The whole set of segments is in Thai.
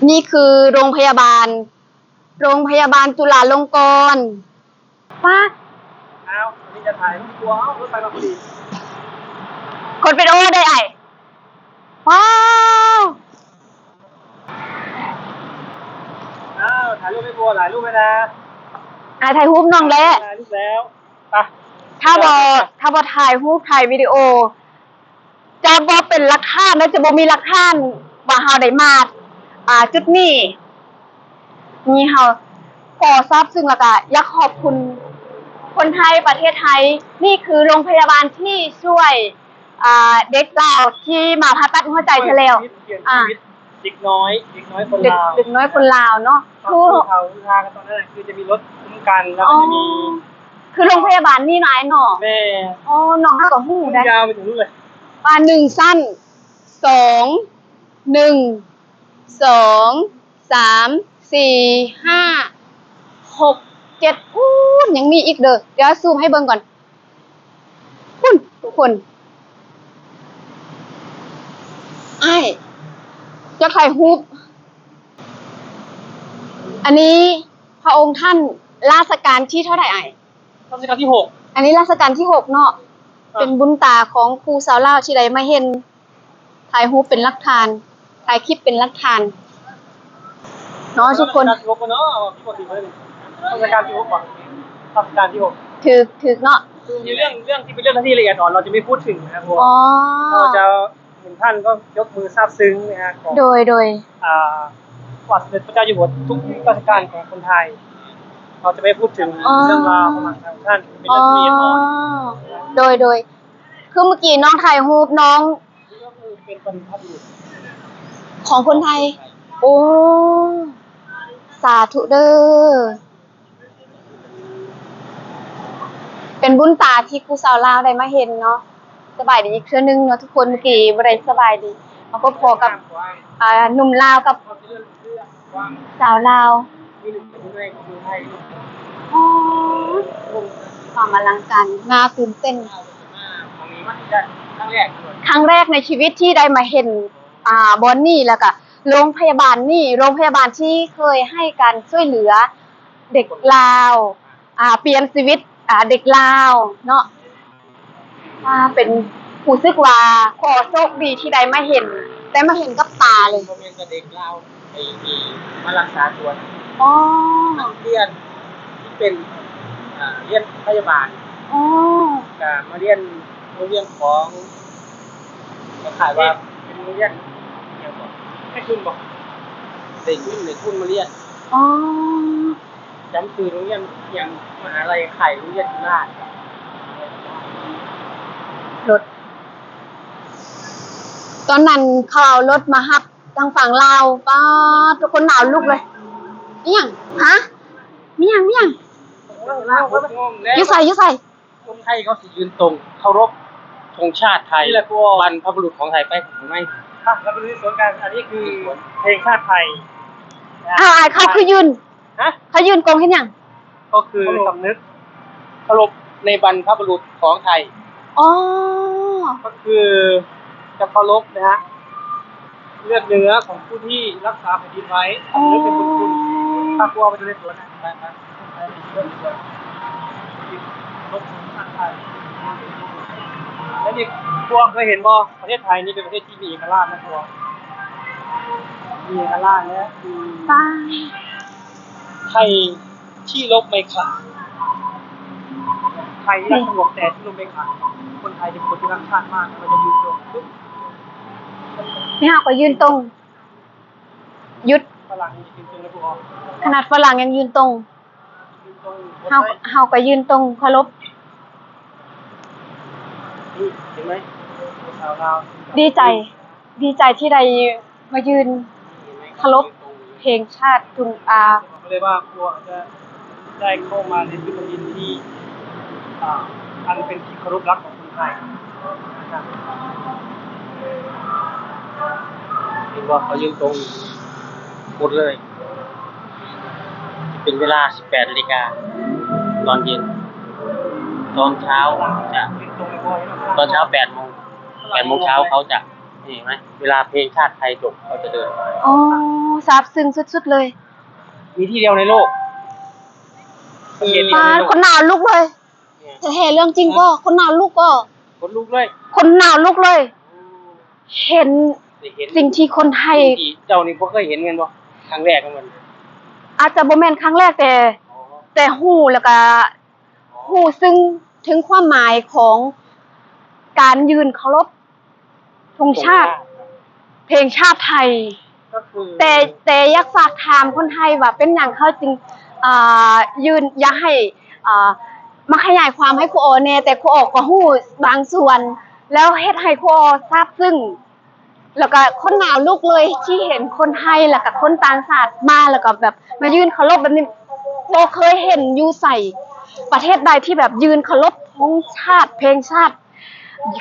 นี่คือโรงพยาบาลจุฬาลงกรณ์ป้าอ้าวนี่จะถ่ายรูปตัวรถไฟมาพอดีคนเป็นโอ้ได้ไอ้ว้าวอ้าวถ่ายรูปไม่กลัวถ่ายรูปไหมนะถ่ายรูปน้องแล้วถ่ายรูปแล้วไปถ้าบอถ่ายรูปถ่ายวิดีโอจะบอเป็นหลักฐานนะจะบอมีหลักฐานว่าเฮาได้มาจุดนี้นี่เฮาขอทราบซึ่งแล้วก็อยากขอบคุณคนไทยประเทศไทยนี่คือโรงพยาบาลที่ช่วยเด็กลาวที่มาผ่าตัดหัวใจเธอแล้วเด็กน้อยคนลาวเด็กน้อยคนลาวเนาะคือเขาทางกันตอนนั้นคือจะมีรถคุ้มกันแล้วก็จะมีคือโรงพยาบาลนี่นายเนาะแม่น้องก็ฮู้ได้ยาวไปถึงนู่นเลย1 สั้น2 1 2 3 4 5 6 7ยังมีอีกเด้อเดี๋ยวซูมให้เบิ่งก่อนทุกคนจะถ่ายรูปอันนี้พระองค์ท่านราชการที่เท่าไหร่รัชกาลที่6อันนี้ราชการที่6เนาะเป็นบุญตาของครูสาวลาวที่ใดมาเห็นถ่ายรูปเป็นหลักฐานถ่ายคลิปเป็นหลักฐานเนาะทุกคนรัชกาลที่6เนาะรัชกาลที่6ป่ะรัชกาลที่6ถึกเนาะมีเรื่องที่เป็นเรื่องที่ละเอียดอ่อนเราจะไม่พูดถึงนะครับเราจะเห็นท่านก็ยกมือซาบซึ้งนะฮะโดยวัดสมเด็จพระเจ้าอยู่หัวทุกราชการของคนไทยเราจะไม่พูดถึงเรื่องราวของท่านเป็นเรื่องละเอียดอ่อนโดยคือเมื่อกี้น้องถ่ายรูปน้องเป็นคนภาพบุรุษของคนไทยโอ้สาธุเด้อเป็นบุญตาที่ครูสาวลาวได้มาเห็นเนาะสบายดีอีกเทื่อนึงเนาะทุกคนเมื่อกี้บ่ได้สบายดีเราก็พอกับหนุ่มลาวกับสาวลาวความอลังการน่าตื่นเต้นครั้งแรกในชีวิตที่ได้มาเห็นบอนนี่แล้วก็โรงพยาบาลที่เคยให้การช่วยเหลือเด็กลาวเปลี่ยนชีวิตเด็กลาวเนาะเป็นผู้ซึกว่าขอโชคดีที่ได้มาเห็นกับตาเลยผมเห็นกับเด็กลาวไอ้มารักษาตัวนักเรียนที่เป็นเรียนพยาบาลก็มาเรียนโรงเรียนของขายว่าเป็นโรงเรียนอย่างบอกให้คุณบอกเด็กคุณมาเรียนจำคือโรงเรียนอย่างมหาลัยไข่โรงเรียนจุฬารถตอนนั้นเขาเอารถมาฮับทางฝั่งลาวป้าทุกคนหนาวลุกเลยนี่ยังฮะมียังยุ่ใส่คนไทยเขาสิยืนตรงเคารพธงชาติไทยบรรพบุรุษของไทยไปหรือไม่แล้วไปดูที่สวนกันอันนี้คือเพลงชาติไทยเขาคือยืนเขายืนกงเห็นยังก็คือสำนึกเคารพในบรรพบุรุษของไทยก็คือจะเคารพนะฮะเลือดเนื้อของผู้ที่รักษาแผ่นดินไว้สำนึกเป็นบุญคุณถ้ากลัวไปดูในสวนนะไปลบชาติไทยแล้วนี่พวกเคยเห็นบ่ประเทศไทยนี่เป็นประเทศที่มีเอกราชนะพวกมีเอกราชเนี่ยไทยที่ลบไม่ขาดไทยรักสงบแต่ที่ลบไม่ขาดคนไทยเป็นคนที่รักชาติมากมันจะยืนตรงนี่เขาก็ยืนตรงยุดฝรั่งยืนตรงนะพวกขนาดฝรั่งยังยืนตรงเขาก็ยืนตรงเคารพเห็นไหมดีใจที่ได้มายืนเคารพเพลงชาติทุงก็เลยว่าครัวจะได้เข้ามาในพื้นดินที่อันเป็นที่เคารพรักของคนไทยเห็นว่าเขายืนตรงหมดเลยเป็นเวลา 18 นาฬิกาตอนเย็นตอนเช้า8 โมงเช้าเขาจะเห็นไหมเวลาเพลงชาติไทยจบเขาจะเดิน ซาบซึ้งสุดๆเลย มีที่เดียวในโลกที่เดียวในโลก คนหนาวลุกเลยแต่แท้เรื่องจริงก็คนหนาวลุกก็ คนลุกเลย คนหนาวลุกเลย เห็น ได้เห็น สิ่งที่คนไทย ที่เจ้านี่บ่เคยเห็นแม่นบ่ครั้งแรกของมัน อาจจะบ่แม่นครั้งแรกแต่ฮู้แล้วก็ฮู้ซึ่งถึงความหมายของการยืนเคารพธงชาติ เพลงชาติไทย ก็คือ แต่อยากฝากถามคนไทยว่าเป็นหยังเขาจึงยืนอยากให้มาขยายความให้ครูออแน่แต่ครูออก็ฮู้บางส่วน แล้วเฮ็ดให้ครูออทราบซึ้งแล้วก็คนหนาวลุกเลยที่เห็นคนไทยแล้วก็คนต่างชาติมาแล้วก็แบบมายืนเคารพแบบนี้บ่เคยเห็นอยู่ใส่ประเทศใดที่แบบยืนเคารพธงชาติเพลงชาติ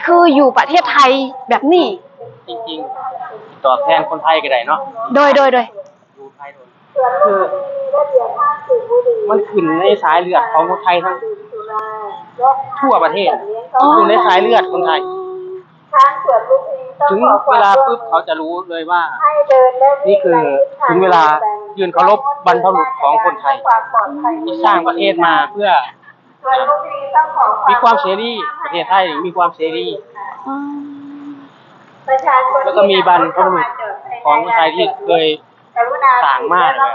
คืออยู่ประเทศไทยแบบนี้ จริงๆตอบแทนคนไทยก็ได้เนาะ โดย ดูไทยโดนคือมันขึ้นในสายเลือดของคนไทยทั้งทั่วประเทศอยู่ในสายเลือดคนไทย ถึงเวลาปุ๊บเขาจะรู้เลยว่า นี่คือถึงเวลายืนเคารพบรรพบุรุษของคนไทยที่สร้างประเทศมาเพื่อมีความเสรีประเทศไทยมีความเสรีแล้วก็มีบรรพบุรุษของคนไทยที่เคยสร้างมาแบบ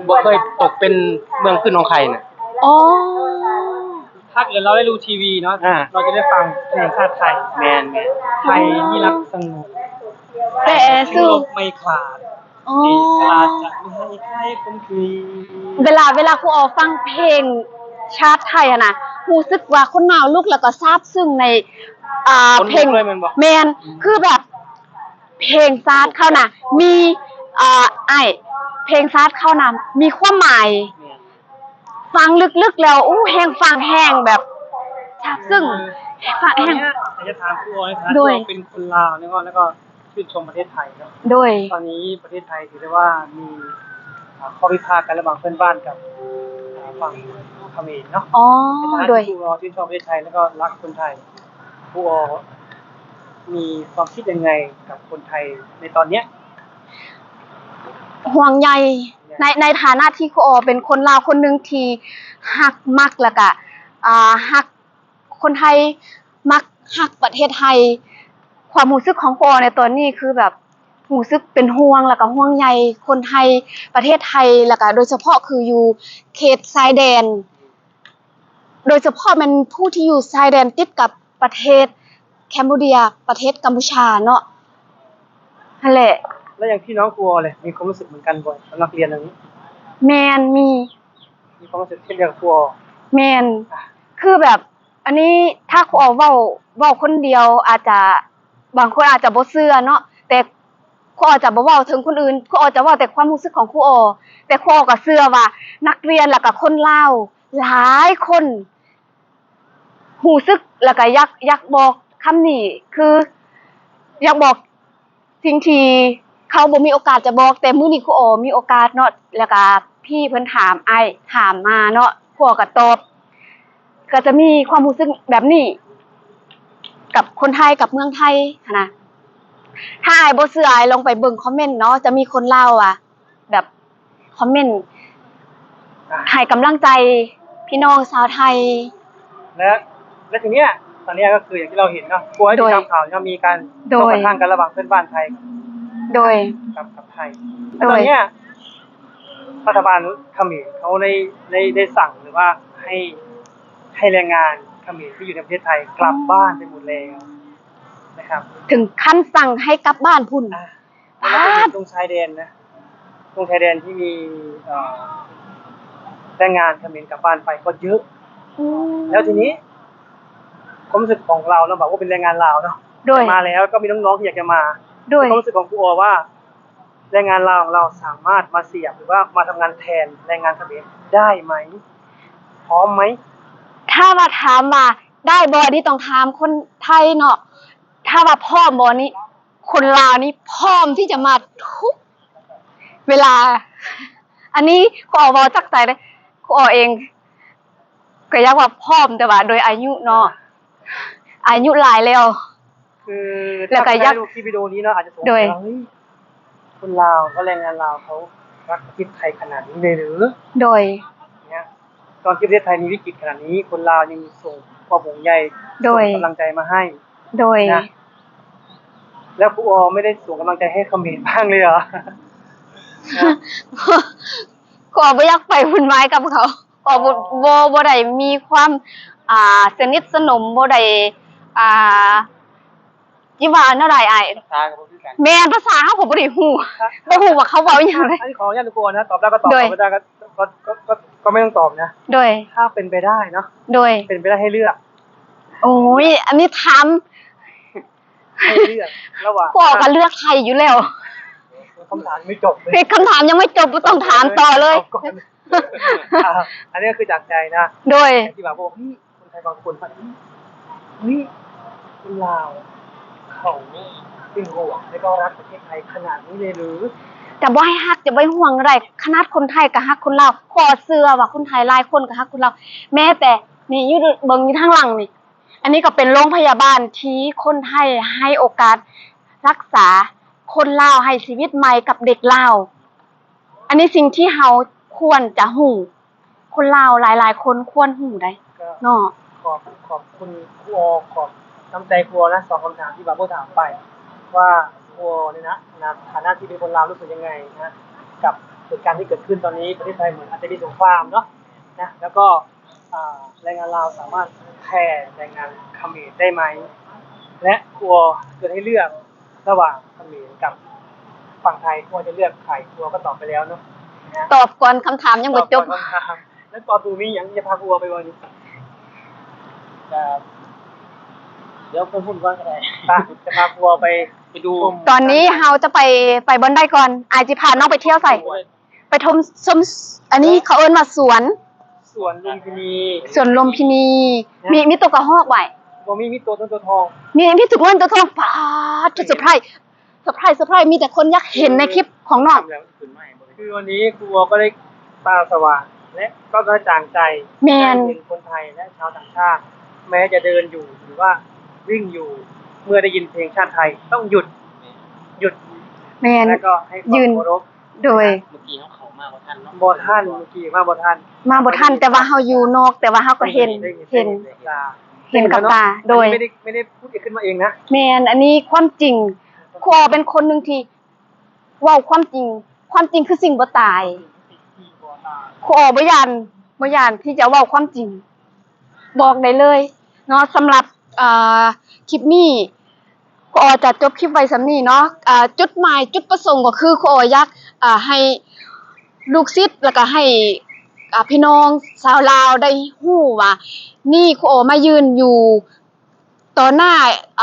บ่เคยตกเป็นเมืองขึ้นของใครน่ะ อ๋อ ถ้าเกิดเราได้ดูทีวีเนาะเราจะได้ฟังเพลงชาติไทยแมนไทยนี่รักสงบ แต่สู้ ไม่ขาด อ๋อ เอกราชจะไม่ให้ใครคมขืน เวลาครูออฟังเพลงชาติไทยอะนะรู้สึกว่าคนหนาวลุกแล้วก็ซาบซึ้งในเพลงแมนคือแบบเพลงซาดเข้านะมีเพลงซาดเข้านะมีความหมาย ฟังลึกๆแล้วอู้แห้งฟังแห้งแบบซาบซึ้งฟังแห้ง อยากจะถามครูออยครับ โดย เราเป็นคนลาวแล้วก็ชื่นชมประเทศไทยเนาะ โดย ตอนนี้ประเทศไทยถือได้ว่ามีข้อพิพาทกันระหว่างเพื่อนบ้านกับฝั่งเขมรเนาะ อ๋อ ในฐานะ โดย ที่ครูออชื่นชอบประเทศไทยแล้วก็รักคนไทยครูออมีความคิดยังไงกับคนไทยในตอนเนี้ย ห่วงใยในฐานะที่ครูออเป็นคนลาวคนหนึงที่ฮักมักแล้วก็ฮักคนไทยมักฮักประเทศไทย ความรู้สึกของครูออในตอนนี้คือแบบรู้สึกเป็นห่วงแล้วก็ห่วงใยคนไทยประเทศไทยแล้วก็โดยเฉพาะคืออยู่เขตชายแดน โดยเฉพาะมันผู้ที่อยู่ชายแดนติดกับประเทศแคนเบเดียประเทศกัมพูชาเนาะนั่นแหละ แล้วอย่างพี่น้องครูออเลยมีความรู้สึกเหมือนกันบ่อยสำหรับเรียนเรื่องนี้ แมนมี มีความรู้สึกเช่นเดียวกับครูออ แมนคือแบบ อันนี้ถ้าครูออเว้าคนเดียวอาจจะบางคนอาจจะบ่เชื่อเนาะแต่ครูออจะบ่เว้าถึงคนอื่นครูออจะเว้าแต่ความรู้สึกของครูออแต่ครูออก็เชื่อว่า นักเรียนแล้วก็คนลาวหลายคนรู้สึกแล้วก็อยากบอกคำนี้คืออยากบอกสิ่งที่เขาบ่มีโอกาสจะบอกแต่มื้อนี้ครูออมีโอกาสเนาะแล้วก็พี่เพิ่นถามถามมาเนาะครูออก็ตอบก็จะมีความรู้สึกแบบนี้กับคนไทยกับเมืองไทยหั้นนะถ้าอ้ายบ่เชื่ออ้ายลองไปเบิ่งคอมเมนต์เนาะจะมีคนลาวแบบคอมเมนต์ให้กำลังใจพี่น้องชาวไทย และทีเนี้ยตอนเนี้ยก็คืออย่างที่เราเห็นเนาะกลัวให้ติดตามข่าวจะมีการ โดย ปะทะกันระหว่างเพื่อนบ้านไทย โดย กับไทย โดย แล้วตอนเนี้ยรัฐบาลเขมรเขาได้สั่งหรือว่าให้แรงงานเขมรที่อยู่ในประเทศไทยกลับบ้านไปหมดแล้วนะครับ ถึงขั้นสั่งให้กลับบ้านพุ่น แล้วก็เป็นตรงชายแดนนะตรงชายแดนที่มีแรงงานเขมรกลับบ้านไปก็เยอะ แล้วทีนี้ความรู้สึกของเราบอกว่าเป็นแรงงานลาวเนาะ โดย มาแล้วก็มีน้องๆที่อยากจะมา โดย ความรู้สึกของครูออว่าแรงงานลาวของเราสามารถมาเสียบหรือว่ามาทำงานแทนแรงงานเขมรได้ไหมพร้อมไหม ถ้าว่าถามว่าได้บ่นี่ต้องถามคนไทยเนาะถ้าว่าพร้อมบ่นี่คนลาวนี่พร้อมที่จะมาทุกเวลา อันนี้ครูออบ่จักใจเลยครูออเองก็อยากว่าพร้อมแต่ว่าโดยอายุเนาะอายุหลายแล้ว คือ แล้วก็ ถ้า ยัก ได้ดูคลิปวิดีโอนี้เนาะอาจจะสงสั โด ย ย ว่าเฮ้ย คนลาวก็แรงงานลาวเขารักประเทศไทยขนาดนี้เลยหรือ โดย เนี่ยตอนที่ประเทศไทยมีวิกฤตขนาดนี้คนลาวยังส่งความห่วงใย โดย ส่งกำลังใจมาให้ โดย นะแล้วครูออไม่ได้ส่งกำลังใจให้เขมรบ้างเลยเหรอ ก็บ่อยากไปวุ่นวายกับเขาก็บ่ได้มีความสนิทสนมบ่ได้จิว่าแนวใดอ้าย ภาษากับผมคือกัน แม่นภาษาเฮาก็บ่ได้ฮู้บ่ฮู้ว่าเขาเว้าอิหยังเลย อันนี้ขออนุญาตทุกคนนะตอบได้ก็ตอบ โดย ตอบไม่ได้ก็ไม่ต้องตอบนะ โดย ถ้าเป็นไปได้เนาะ โดย เป็นไปได้ให้เลือก โอ้ยอันนี้ถาม ให้เลือกระหว่าง ก็เลือกไทยอยู่แล้ว คำถามไม่จบเลย คำถามยังไม่จบบ่ต้องถามต่อเลย าก่อนอันนี้คือจากใจนะ โดย ที่แบบว่าเฮ้ยคนไทยบางคนมันเฮ้ยคนลาวเขาเป็นห่วงและก็รักประเทศไทยขนาดนี้เลยหรือ แต่บ่ให้ฮักจะบ่ห่วงอะไรขนาดคนไทยก็ฮักคนลาวขอเชื่อว่าคนไทยหลายคนก็ฮักคนลาวแม้แต่นี่อยู่เบิ่งอยู่ทางหลังนี่อันนี้ก็เป็นโรงพยาบาลที่คนไทยให้โอกาสรักษาคนลาวให้ชีวิตใหม่กับเด็กลาวอันนี้สิ่งที่เฮาควรจะฮู้คนลาวหลายๆคนควรฮู้ได้ ก็ เนาะ ขอบคุณครูอขอบน้ำใจครูอนะสองคำถามที่บาโบถามไป ว่าครูอเนี่ยนะฐานะที่เป็นคนลาวรู้สึกยังไงนะกับเหตุการณ์ที่เกิดขึ้นตอนนี้ประเทศไทยเหมือนอาจจะมีสงครามเนาะนะแล้วก็แรงงานลาวสามารถแพร่แรงงานเขมรได้ไหมและครูอเกิดให้เลือกระหว่างเขมรกับฝั่งไทยครูอจะเลือกใครครูอก็ตอบไปแล้วเนาะนะ ตอบก่อนคำถามยังบ่จบ ตอก่อนคำถามแล้วตอนตูนี้ยังจะพาครูอไปวันนี้ เดี๋ยวพูดก่อนก็ได้จะพาครัวไปดู ตอนนี้เฮาจะไปบนได้ก่อนอายจิพาน้องไปเที่ยวใส่ไปชมอันนี้เขาเอิ้นว่าสวน สวนลุมพินี สวนลมพินีมีตัวกระหอกไว้ บ่มีตัวต้นตัวทอง มีทุกคนตัวทองฟ้าจะเซอร์ไพรส์มีแต่คนอยากเห็นในคลิปของน้อง คือวันนี้ครัวก็ได้ตาสว่างและก็กระจ่างใจ แม่น ได้เห็นคนไทยและชาวต่างชาติ แม้จะเดินอยู่หรือว่าวิ่งอยู่ เมื่อได้ยินเพลงชาติไทยต้องหยุด แม่น แล้วก็ให้ความ ยืน เคารพ โดย เมื่อกี้เขาเขามากกว่าท่านเนาะ บ่ท่านเมื่อกี้มาบ่ท่าน มาบ่ทันแต่ว่าเฮาอยู่นอกแต่ว่าเฮาก็เห็นกับตาโดย ไม่ได้พูดเองขึ้นมาเองนะ แม่นอันนี้ความจริงครูออเป็นคนหนึงที่เว้าความจริงคือสิ่งบ่ตายครูออบ่ย่านที่จะเว้าความจริง บอกได้เลยเนาะสำหรับคลิปนี้ครูออจะจบคลิปไว้สำนี้เนาะจุดหมายจุดประสงค์ก็คือครูอออยากให้ลูกศิษย์แล้วก็ให้พี่น้องชาวลาวได้ฮู้ว่านี่ครูออมายืนอยู่ต่อหน้าเ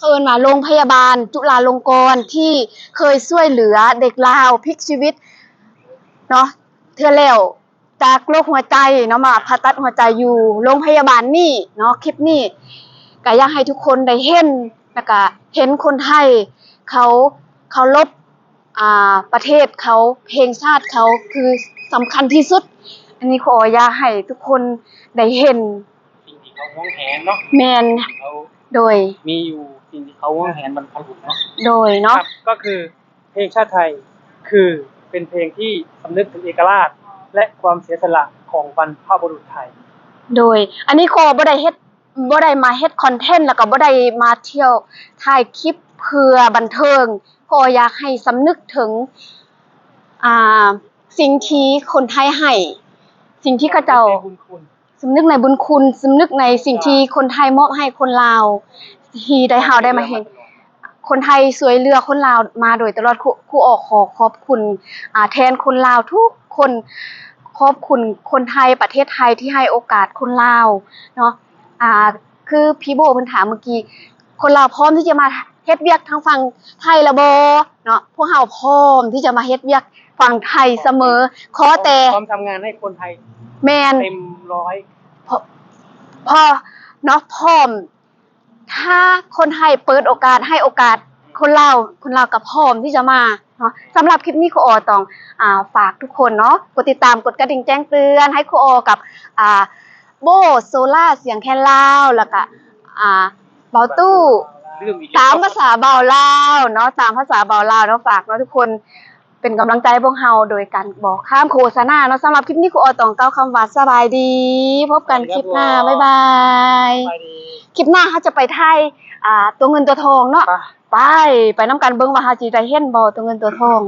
อิ้นว่าโรงพยาบาลจุฬาลงกรณ์ที่เคยช่วยเหลือเด็กลาวพลิกชีวิตเนาะเทื่อแล้วจากโรคหัวใจเนาะมาผ่าตัดหัวใจอยู่โรงพยาบาลนี่เนาะคลิปนี้ก็อยากให้ทุกคนได้เห็นแล้วก็เห็นคนไทยเขาเคารพประเทศเขาเพลงชาติเขาคือสำคัญที่สุดอันนี้ขออยากให้ทุกคนได้เห็น สิ่งที่เขาห่วงแหนเนาะ แมน เขา โดย มีอยู่สิ่งที่เขาห่วงแหนมันพันหุเนาะ โดยเนาะ ครับก็คือเพลงชาติไทยคือเป็นเพลงที่สำนึกถึงเอกราชและความเสียสละของบรรพบุรุษไทย โดย อันนี้ขอบ่ได้มาเฮ็ดคอนเทนต์แล้วก็บ่ได้มาเที่ยวถ่ายคลิปเพื่อบันเทิงขออยากให้สำนึกถึงสิ่งที่คนไทยให้สิ่งที่เขาเจ้า บุญคุณ สำนึกในบุญคุณสำนึกในสิ่งที่คนไทยมอบให้คนลาวที่ได้เฮาได้มาเห็นคนไทยสวยเรือคนลาวมาโดยตลอดครูออกขอขอบคุณแทนคนลาวทุกคนขอบคุณคนไทยประเทศไทยที่ให้โอกาสคนลาวเนาะคือพี่โบเพิ่นถามเมื่อกี้คนลาวพร้อมที่จะมาเฮ็ดเวียกทางฝั่งไทยละบ่เนาะพวกเฮาพร้อมที่จะมาเฮ็ดเวียกฝั่งไทยเสมอขอแต่ พร้อมทำงานให้คนไทย แม่น เต็มร้อย พอเนาะพร้อมถ้าคนไทยเปิดโอกาสให้โอกาสคนลาวกับพร้อมที่จะมาเนาะสำหรับคลิปนี้ครูออต้องฝากทุกคนเนาะกดติดตามกดกระดิ่งแจ้งเตือนให้ครูออกับโบโซล่าเสียงแคนลาวแล้วก็เบาตู้ ลืมอีก ตามภาษาเบาลาวเนาะตามภาษาเบาลาวเนาะฝากเนาะทุกคนเป็นกำลังใจพวกเฮาโดยการบอกข้ามโฆษณาเนาะสำหรับคลิปนี้ครูออต้องกล่าวคำว่าสบายดีพบกันคลิปหน้าบ๊ายบาย ไปดี คลิปหน้าเขาจะไปไทยตัวเงินตัวทองเนาะไปน้ำกันเบิ่งว่าเฮาสิได้เห็นบ่ตัวเงินตัวทอง